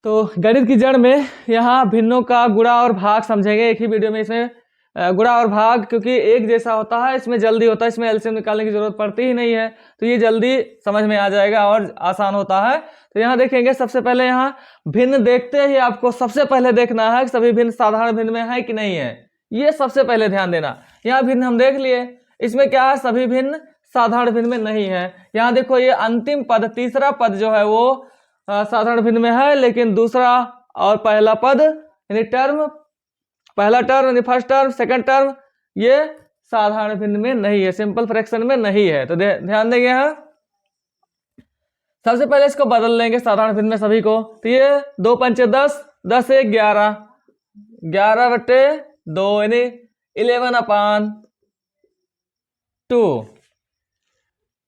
तो गणित की जड़ में यहाँ भिन्नों का गुणा और भाग समझेंगे एक ही वीडियो में। इसमें गुणा और भाग क्योंकि एक जैसा होता है, इसमें जल्दी होता है, इसमें एलसीएम निकालने की जरूरत पड़ती ही नहीं है, तो ये जल्दी समझ में आ जाएगा और आसान होता है। तो यहाँ देखेंगे सबसे पहले यहाँ भिन्न देखते ही आपको सबसे पहले देखना है सभी भिन्न साधारण भिन्न में है कि नहीं है, ये सबसे पहले ध्यान देना। यहाँ भिन्न हम देख लिए, इसमें क्या है, सभी भिन्न साधारण भिन्न में नहीं है। यहाँ देखो ये अंतिम पद, तीसरा पद जो है वो साधारण भिन्न में है, लेकिन दूसरा और पहला पद यानी टर्म, पहला टर्म यानी फर्स्ट टर्म, सेकंड टर्म, ये साधारण भिन्न में नहीं है, सिंपल फ्रैक्शन में नहीं है। तो ध्यान देंगे यहाँ सबसे पहले इसको बदल लेंगे साधारण भिन्न में सभी को। तो ये 2 पंचे 10, 10 1 11, 11/2 यानी 11/2।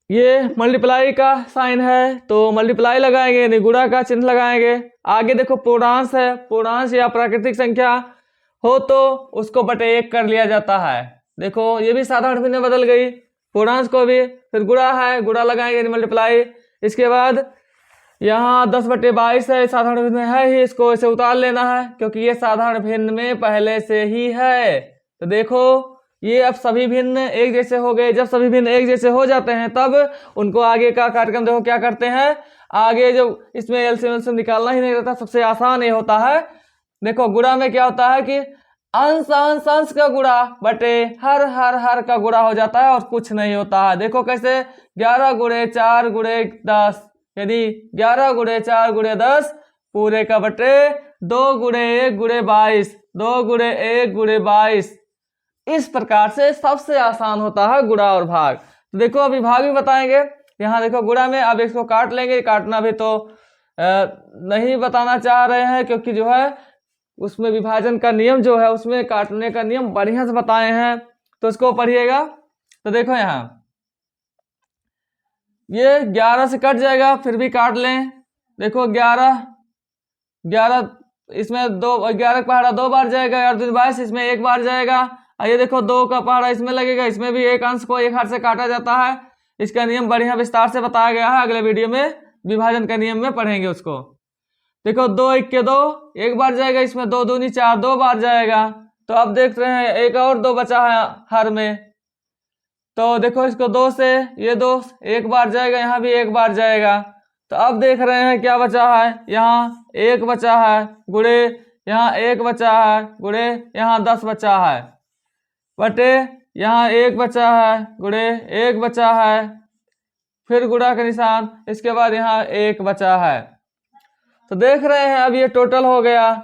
ये मल्टीप्लाई का साइन है तो मल्टीप्लाई लगाएंगे यानी गुणा का चिन्ह लगाएंगे। आगे देखो पूर्णांश है, पूर्णांश या प्राकृतिक संख्या हो तो उसको बटे 1 कर लिया जाता है। देखो ये भी साधारण भिन्न में बदल गई, पूर्णांश को भी। फिर गुणा है, गुणा लगाएंगे यानी मल्टीप्लाई। इसके बाद यहाँ 10/22 है, साधारण भिन्न में है ही, इसको इसे उतार लेना है क्योंकि ये साधारण भिन्न में पहले से ही है। तो देखो ये अब सभी भिन्न एक जैसे हो गए। जब सभी भिन्न एक जैसे हो जाते हैं तब उनको आगे का कार्यक्रम देखो क्या करते हैं। आगे जो इसमें एलसीएम निकालना ही नहीं रहता, सबसे आसान ये होता है। देखो गुणा में क्या होता है कि अंश अंश अंश का गुणा बटे हर हर हर का गुणा हो जाता है और कुछ नहीं होता है। देखो कैसे 11 × 4 × 10 यानी 11 × 4 × 10 पूरे का बटे 2 × 1 × 22, 2 × 1 × 22। इस प्रकार से सबसे आसान होता है गुणा और भाग। तो देखो अभी भाग भी बताएंगे। यहाँ देखो गुणा में अब इसको काट लेंगे, काटना भी तो नहीं बताना चाह रहे हैं क्योंकि जो है उसमें विभाजन का नियम जो है उसमें काटने का नियम बढ़िया से बताए हैं, तो इसको पढ़िएगा। तो देखो यहाँ ये 11 से कट जाएगा, फिर भी काट लें। देखो 11 इसमें 2, 11 का पहाड़ा 2 बार जाएगा, 11 22 इसमें 1 बार जाएगा। और ये देखो 2 का पहाड़ा इसमें लगेगा, इसमें भी एक अंश को एक हाथ से काटा जाता है। इसका नियम बढ़िया विस्तार से बताया गया है, अगले वीडियो में विभाजन का नियम में पढ़ेंगे उसको। देखो 2 1 के 2 1 बार जाएगा, इसमें 2 दूनी 4 2 बार जाएगा। तो अब देख रहे हैं एक और 2 बचा है हर में, तो देखो इसको 2 से ये 2 1 बार जाएगा, यहाँ भी 1 बार जाएगा। तो अब देख रहे हैं क्या बचा है, यहाँ 1 बचा है गुणे यहाँ 1 बचा है गुणे यहाँ 10 बचा है बटे यहाँ 1 बचा है गुणे 1 बचा है, फिर गुणा का निशान, इसके बाद यहाँ 1 बचा है। तो देख रहे हैं अब ये टोटल हो गया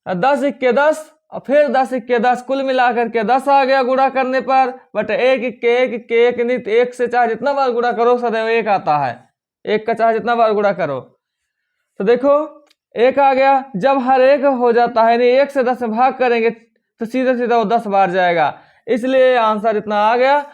10 1 के 10 और फिर 10 1 के 10, कुल मिलाकर के 10 आ गया गुणा करने पर बटे 1 1 के 1 1 के 1 नहीं, 1 से चाहे जितना बार गुणा करो सदैव 1 आता है, 1 का चाहे जितना बार गुणा करो। तो देखो 1 आ गया, जब हर एक हो जाता है यानी 1 से 10 में भाग करेंगे तो सीधा सीधा वो 10 बार जाएगा, इसलिए आंसर इतना आ गया।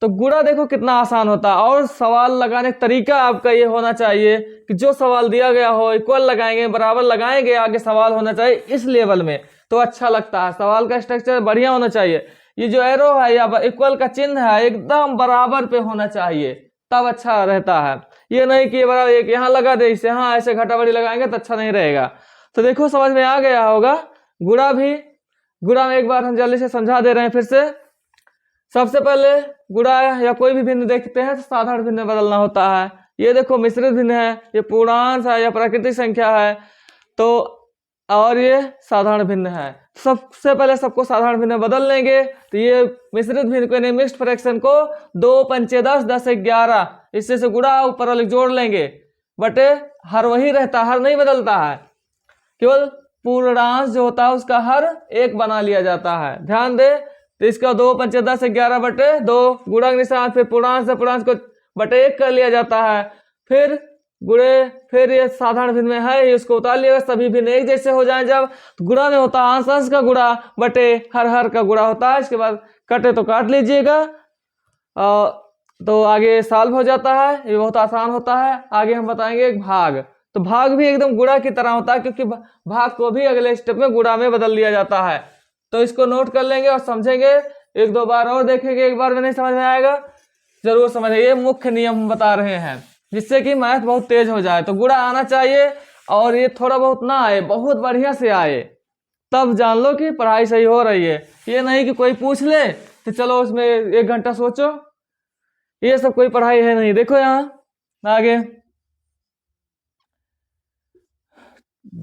तो गुणा देखो कितना आसान होता है। और सवाल लगाने का तरीका आपका ये होना चाहिए कि जो सवाल दिया गया हो इक्वल लगाएंगे, बराबर लगाएंगे, आगे सवाल होना चाहिए इस लेवल में, तो अच्छा लगता है। सवाल का स्ट्रक्चर बढ़िया होना चाहिए। ये जो एरो है या इक्वल का चिन्ह है एकदम बराबर पे होना चाहिए, तब अच्छा रहता है। ये नहीं कि बराबर एक यहाँ लगा दे, इसे हाँ ऐसे घटाबड़ी लगाएंगे तो अच्छा नहीं रहेगा। तो देखो समझ में आ गया होगा। गुणा में एक बार हम जल्दी से समझा दे रहे हैं फिर से। सबसे पहले गुणा या कोई भी भिन्न देखते हैं तो साधारण भिन्न बदलना होता है। ये देखो मिश्रित भिन्न है, ये पूर्णांश है या प्राकृतिक संख्या है, तो और ये साधारण भिन्न है। सबसे पहले सबको साधारण भिन्न बदल लेंगे। तो ये मिश्रित भिन्न को यानी मिक्स्ड फ्रैक्शन को 2 पंचे 10 10 11 इससे से गुणा ऊपर वाले जोड़ लेंगे बटे हर वही रहता, हर नहीं बदलता है, केवल पूर्णांश जो होता है उसका हर 1 बना लिया जाता है। ध्यान दे, तो इसका 2 पंचे 10 11 बटे 2 गुणा के निशान, फिर पूर्णांश से पूर्णांश को बटे 1 कर लिया जाता है, फिर गुणे, फिर ये साधारण भिन्न में है इसको उतार लिएगा, सभी भिन्न एक जैसे हो जाए। जब गुणा में होता है अंश अंश का गुणा बटे हर हर का गुणा होता है। इसके बाद कटे तो काट लीजिएगा, तो आगे सॉल्व हो जाता है। ये बहुत आसान होता है। आगे हम बताएंगे एक भाग। तो भाग भी एकदम गुणा की तरह होता है क्योंकि भाग को भी अगले स्टेप में गुणा में बदल लिया जाता है। तो इसको नोट कर लेंगे और समझेंगे, 1 2 बार और देखेंगे, एक बार में नहीं समझ में आएगा जरूर समझेंगे। ये मुख्य नियम हम बता रहे हैं जिससे कि मैथ बहुत तेज हो जाए। तो गुणा आना चाहिए और ये थोड़ा बहुत ना आए, बहुत बढ़िया से आए, तब जान लो कि पढ़ाई सही हो रही है। ये नहीं कि कोई पूछ ले तो चलो उसमें 1 घंटा सोचो, ये सब कोई पढ़ाई है नहीं। देखो यहाँ आगे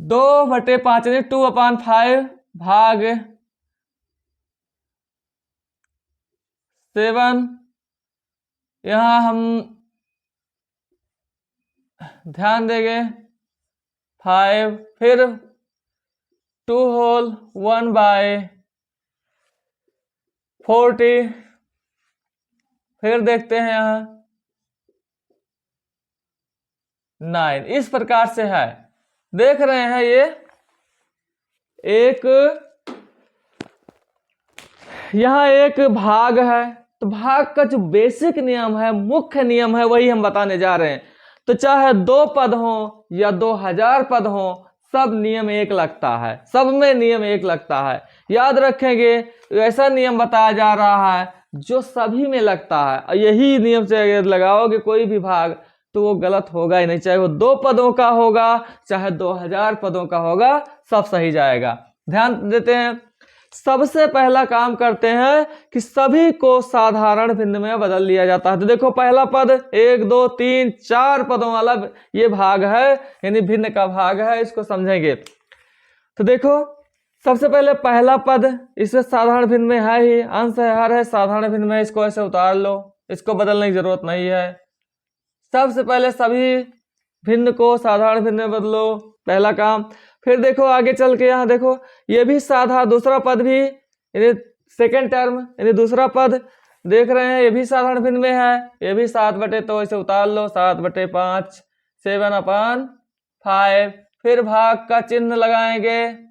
2/5 यानी 2/5 भाग 7, यहाँ हम ध्यान देंगे 5, फिर 2 होल 1/40, फिर देखते हैं यहाँ 9। इस प्रकार से है, देख रहे हैं ये एक, यहाँ एक भाग है, तो भाग का जो बेसिक नियम है, मुख्य नियम है, वही हम बताने जा रहे हैं। तो चाहे 2 पद हो या 2000 पद हो, सब नियम एक लगता है, सब में नियम एक लगता है। याद रखेंगे, ऐसा नियम बताया जा रहा है जो सभी में लगता है, और यही नियम से अगर लगाओगे कोई भी भाग तो वो गलत होगा ही नहीं, चाहे वो 2 पदों का होगा चाहे 2000 पदों का होगा, सब सही जाएगा। ध्यान देते हैं, सबसे पहला काम करते हैं कि सभी को साधारण भिन्न में बदल लिया जाता है। तो देखो पहला पद 1 2 3 4 पदों वाला ये भाग है, यानी भिन्न का भाग है, इसको समझेंगे। तो देखो सबसे पहले पहला पद, इसमें साधारण भिन्न में है ही, अंश है, हर है, साधारण भिन्न में, इसको ऐसे उतार लो, इसको बदलने की जरूरत नहीं है। सबसे पहले सभी भिन्न को साधारण भिन्न में बदलो, पहला काम। फिर देखो आगे चल के यहाँ देखो, ये भी साधा, दूसरा पद भी, यानी सेकेंड टर्म यानी दूसरा पद देख रहे हैं, ये भी साधारण भिन्न में है, ये भी 7/, तो इसे उतार लो, 7/5 7/5। फिर भाग का चिन्ह लगाएंगे।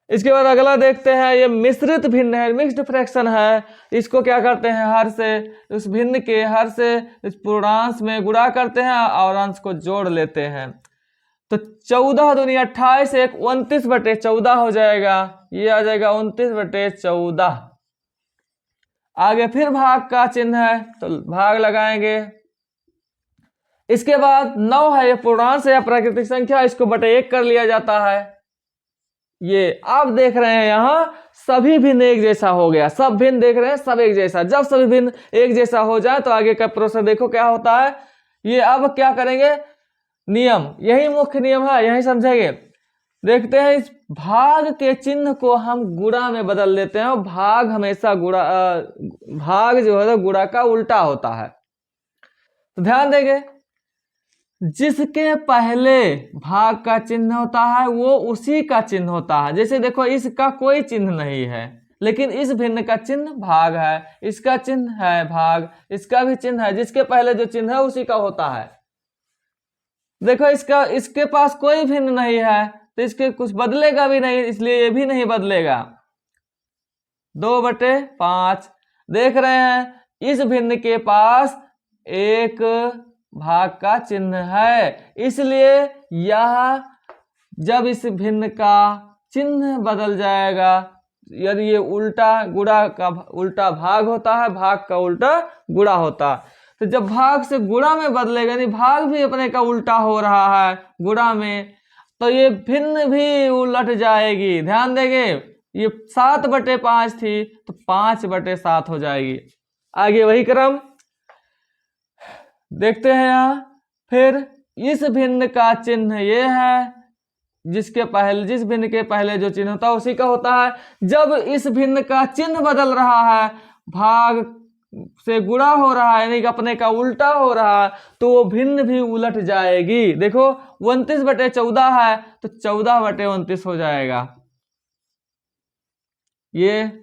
इसके बाद अगला देखते हैं, ये मिश्रित भिन्न है, मिक्स्ड फ्रैक्शन है। इसको क्या करते हैं, हर से उस भिन्न के हर से इस पूर्णांश में गुणा करते हैं और अंश को जोड़ लेते हैं। तो 14 दूनी 28, 29/14 हो जाएगा, ये आ जाएगा 29/14। आगे फिर भाग का चिन्ह है, तो भाग लगाएंगे। इसके बाद 9 है, ये पूर्णांश है या प्राकृतिक संख्या, इसको बटे 1 कर लिया जाता है। ये आप देख रहे हैं यहाँ सभी भिन्न एक जैसा हो गया, सब भिन्न देख रहे हैं, सब एक जैसा। जब सभी भिन्न एक जैसा हो जाए तो आगे का प्रोसेस देखो क्या होता है। ये अब क्या करेंगे, नियम, यही मुख्य नियम है, यही समझेंगे। देखते हैं, इस भाग के चिन्ह को हम गुणा में बदल देते हैं, और भाग हमेशा गुणा, भाग जो है गुणा का उल्टा होता है। तो ध्यान देंगे, जिसके पहले भाग का चिन्ह होता है वो उसी का चिन्ह होता है। जैसे देखो इसका कोई चिन्ह नहीं है, लेकिन इस भिन्न का चिन्ह भाग है, इसका चिन्ह है भाग, इसका भी चिन्ह है, जिसके पहले जो चिन्ह है उसी का होता है। देखो इसके पास कोई भिन्न नहीं है, तो इसके कुछ बदलेगा भी नहीं, इसलिए ये भी नहीं बदलेगा। 2/5 देख रहे हैं, इस भिन्न के पास एक भाग का चिन्ह है, इसलिए यह जब इस भिन्न का चिन्ह बदल जाएगा, यदि ये उल्टा गुणा का उल्टा भाग होता है, भाग का उल्टा गुणा होता, तो जब भाग से गुणा में बदलेगा, यानी भाग भी अपने का उल्टा हो रहा है गुणा में, तो ये भिन्न भी उलट जाएगी। ध्यान देंगे, ये 7/5 थी तो 5/7 हो जाएगी। आगे वही क्रम देखते हैं यहाँ। फिर इस भिन्न का चिन्ह ये है, जिस भिन्न के पहले जो चिन्ह होता है उसी का होता है। जब इस भिन्न का चिन्ह बदल रहा है, भाग से गुणा हो रहा है, यानी कि अपने का उल्टा हो रहा है, तो वो भिन्न भी उलट जाएगी। देखो 29/14 है तो 14/29 हो जाएगा। ये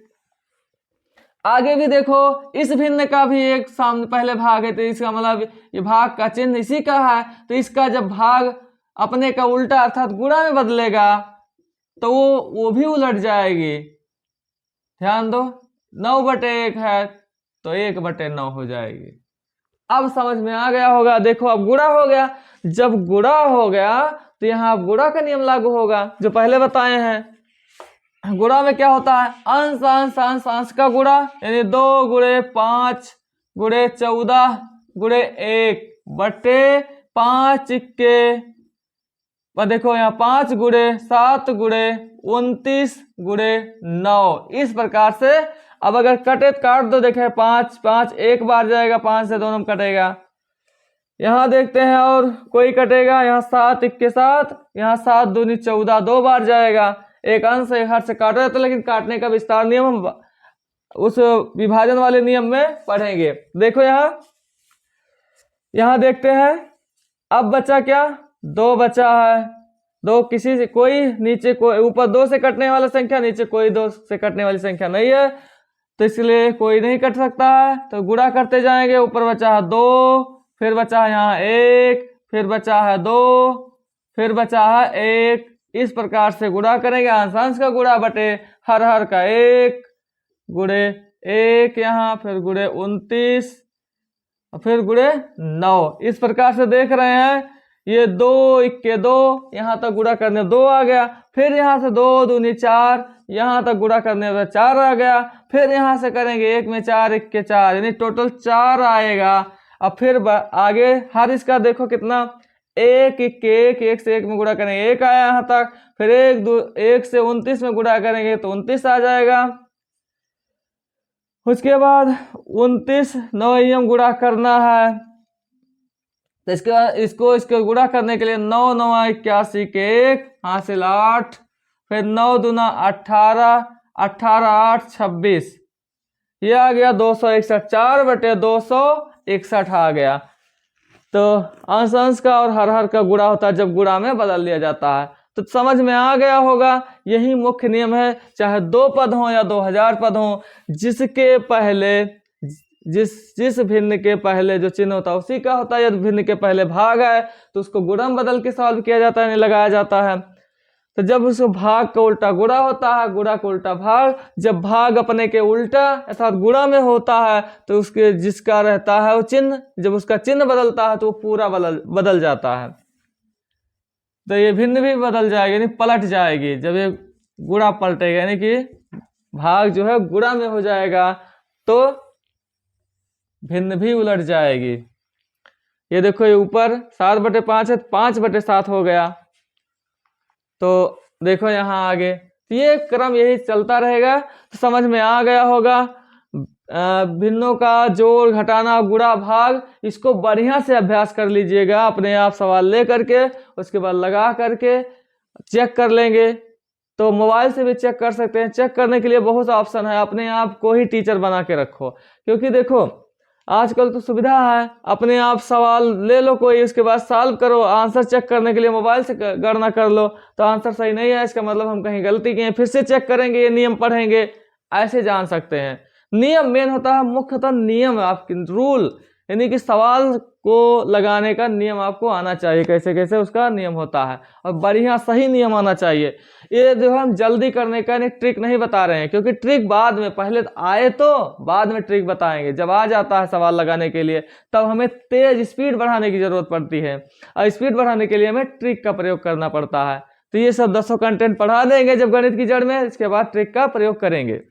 आगे भी देखो, इस भिन्न का भी एक सामने पहले भाग है, तो इसका मतलब ये भाग का चिन्ह इसी का है, तो इसका जब भाग अपने का उल्टा अर्थात गुणा में बदलेगा तो वो भी उलट जाएगी। ध्यान दो, 9/1 है तो 1/9 हो जाएगी। अब समझ में आ गया होगा। देखो अब गुणा हो गया, जब गुणा हो गया तो यहाँ गुणा का नियम लागू होगा जो पहले बताए हैं। गुणा में क्या होता है, अंश अंश अंश अंश का गुणा, यानी 2 × 5 × 14 × 1/5 के पर देखो यहाँ 5 गुणे 7 गुणे 29 गुणे 9, इस प्रकार से। अब अगर कटे तो काट दो, देखे 5 5 एक बार जाएगा, 5 से 2 नंबर कटेगा। यहाँ देखते हैं और कोई कटेगा, यहाँ 7 1 7, यहाँ 7 दूनी 14 दो बार जाएगा। एक अंश एक हर से काटा जाता है, लेकिन काटने का विस्तार नियम हम उस विभाजन वाले नियम में पढ़ेंगे। देखो यहाँ देखते हैं, अब बचा क्या, 2 बचा है। 2 किसी से कोई नीचे कोई ऊपर 2 से कटने वाला संख्या, नीचे कोई 2 से कटने वाली संख्या नहीं है, तो इसलिए कोई नहीं कट सकता है। तो गुणा करते जाएंगे, ऊपर बचा है 2, फिर बचा है यहाँ 1, फिर बचा है 2, फिर बचा है 1। इस प्रकार से गुणा करेंगे, अंश का गुणा बटे हर का 1 गुणे 1, यहाँ फिर गुणे 29 और फिर गुणे 9। इस प्रकार से देख रहे हैं, ये 2 1 के 2, यहाँ तक गुणा करने 2 आ गया, फिर यहाँ से 2 दूनी 4, यहाँ तक गुणा करने में 4 आ गया, फिर यहाँ से करेंगे 1 में 4 1 के 4, यानी टोटल 4 आएगा। अब फिर आगे हर इसका देखो कितना, 1 1 के 1, 1 से 1 में गुणा करेंगे 1 आया यहाँ तक, फिर 1 से 29 में गुणा करेंगे तो 29 आ जाएगा। उसके बाद 29 9 हम गुणा करना है, तो इसके बाद इसको गुणा करने के लिए 9 9 81 के 1 हासिल 8, फिर 9 दूना 18 18 8 26, ये आ गया 261, 4 बटे 261 आ गया। तो अंश का और हर का गुणा होता है जब गुणा में बदल लिया जाता है। तो समझ में आ गया होगा, यही मुख्य नियम है, चाहे 2 पद हो या 2000 पद हो, जिसके पहले जिस भिन्न के पहले जो चिन्ह होता है उसी का होता है। यदि भिन्न के पहले भाग है तो उसको गुणा में बदल के सॉल्व किया जाता है, नहीं लगाया जाता है। तो जब उसको भाग का उल्टा गुणा होता है, गुणा का उल्टा भाग, जब भाग अपने के उल्टा अर्थात गुणा में होता है तो उसके जिसका रहता है वो चिन्ह, जब उसका चिन्ह बदलता है तो वो पूरा बदल जाता है। तो ये भिन्न भी बदल जाएगी, यानी पलट जाएगी। जब ये गुणा पलटेगा, यानी कि भाग जो है गुणा में हो जाएगा, तो भिन्न भी उलट जाएगी। ये देखो, ये ऊपर 7 बटे 5 है, 5 बटे 7 हो गया। तो देखो यहाँ आगे, तो ये क्रम यही चलता रहेगा। तो समझ में आ गया होगा, भिन्नों का जोड़ घटाना गुणा भाग, इसको बढ़िया से अभ्यास कर लीजिएगा अपने आप, सवाल ले करके उसके बाद लगा करके चेक कर लेंगे। तो मोबाइल से भी चेक कर सकते हैं। चेक करने के लिए बहुत सा ऑप्शन है, अपने आप को ही टीचर बना के रखो, क्योंकि देखो आजकल तो सुविधा है, अपने आप सवाल ले लो कोई, उसके बाद सॉल्व करो। आंसर चेक करने के लिए मोबाइल से गणना कर लो, तो आंसर सही नहीं है इसका मतलब हम कहीं गलती किए, फिर से चेक करेंगे, ये नियम पढ़ेंगे, ऐसे जान सकते हैं। नियम मेन होता है, मुख्यतः नियम आपकी रूल, यानी कि सवाल को लगाने का नियम आपको आना चाहिए, कैसे कैसे उसका नियम होता है, और बढ़िया सही नियम आना चाहिए। ये जो हम जल्दी करने का ट्रिक नहीं बता रहे हैं, क्योंकि ट्रिक बाद में, पहले आए तो बाद में ट्रिक बताएंगे। जब आ जाता है सवाल लगाने के लिए तब हमें तेज स्पीड बढ़ाने की जरूरत पड़ती है, और स्पीड बढ़ाने के लिए हमें ट्रिक का प्रयोग करना पड़ता है। तो ये सब 10 कंटेंट पढ़ा देंगे जब गणित की जड़ में, इसके बाद ट्रिक का प्रयोग करेंगे।